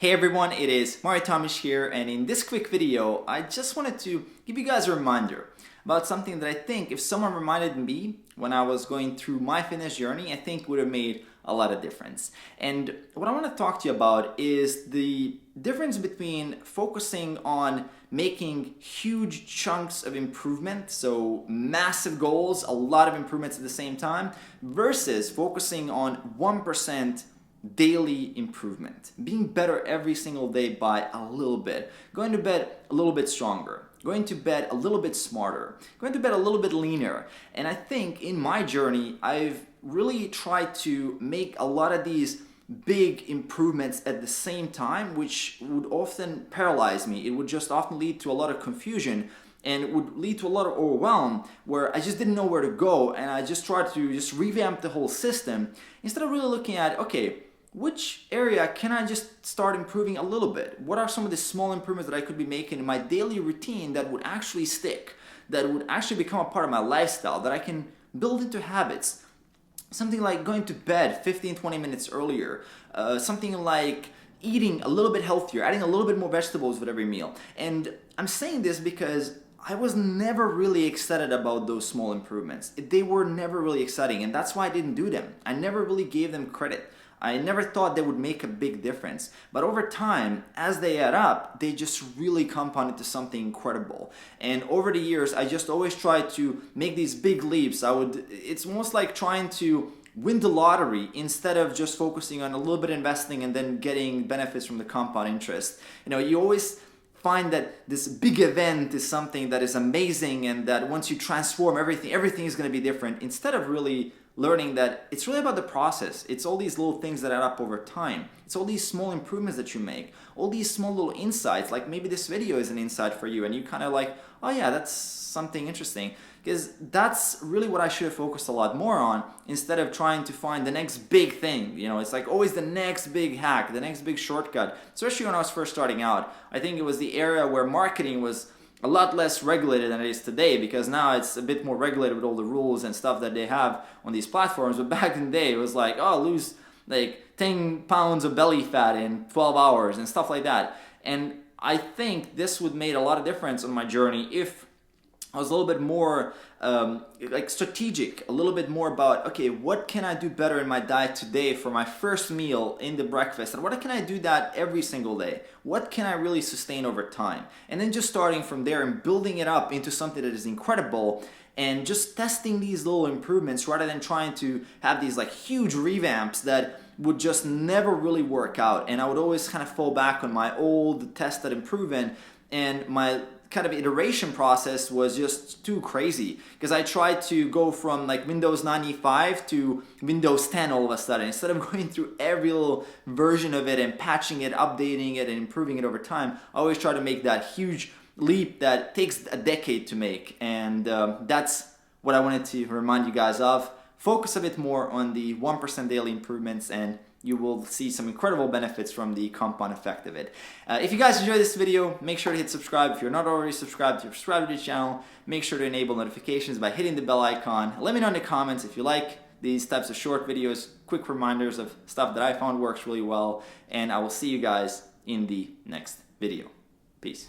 Hey everyone, it is Tomic here, and in this quick video I just wanted to give you guys a reminder about something that I think if someone reminded me when I was going through my fitness journey, I think would have made a lot of difference. And what I want to talk to you about is the difference between focusing on making huge chunks of improvement, so massive goals, a lot of improvements at the same time, versus focusing on 1% daily improvement, being better every single day by a little bit, going to bed a little bit stronger, going to bed a little bit smarter, going to bed a little bit leaner. And I think in my journey, I've really tried to make a lot of these big improvements at the same time, which would often paralyze me. It would just often lead to a lot of confusion, and it would lead to a lot of overwhelm where I just didn't know where to go, and I just tried to just revamp the whole system instead of really looking at, okay, which area can I just start improving a little bit? What are some of the small improvements that I could be making in my daily routine that would actually stick, that would actually become a part of my lifestyle, that I can build into habits? Something like going to bed 15-20 minutes earlier, something like eating a little bit healthier, adding a little bit more vegetables with every meal. And I'm saying this because I was never really excited about those small improvements. They were never really exciting, and that's why I didn't do them. I never really gave them credit. I never thought they would make a big difference. But over time, as they add up, they just really compound into something incredible. And over the years, I just always tried to make these big leaps. It's almost like trying to win the lottery instead of just focusing on a little bit investing and then getting benefits from the compound interest. You always find that this big event is something that is amazing, and that once you transform everything is going to be different, instead of really learning that it's really about the process. It's all these little things that add up over time. It's all these small improvements that you make, all these small little insights, like maybe this video is an insight for you and you kind of like, oh yeah, that's something interesting. Because that's really what I should have focused a lot more on, instead of trying to find the next big thing. It's like always the next big hack, the next big shortcut. Especially when I was first starting out. I think it was the era where marketing was a lot less regulated than it is today, because now it's a bit more regulated with all the rules and stuff that they have on these platforms. But back in the day, it was like, oh, lose like 10 pounds of belly fat in 12 hours and stuff like that. And I think this would make a lot of difference on my journey if I was a little bit more strategic, a little bit more about, okay, what can I do better in my diet today for my first meal in the breakfast, and what can I do that every single day? What can I really sustain over time? And then just starting from there and building it up into something that is incredible, and just testing these little improvements rather than trying to have these like huge revamps that would just never really work out. And I would always kind of fall back on my old tested improvement, and my kind of iteration process was just too crazy, because I tried to go from like Windows 95 to Windows 10 all of a sudden, instead of going through every little version of it and patching it, updating it, and improving it over time. I always try to make that huge leap that takes a decade to make, and that's what I wanted to remind you guys of. Focus a bit more on the 1% daily improvements, and you will see some incredible benefits from the compound effect of it. If you guys enjoyed this video, make sure to hit subscribe. If you're not already subscribed, subscribe to the channel. Make sure to enable notifications by hitting the bell icon. Let me know in the comments if you like these types of short videos, quick reminders of stuff that I found works really well. And I will see you guys in the next video. Peace.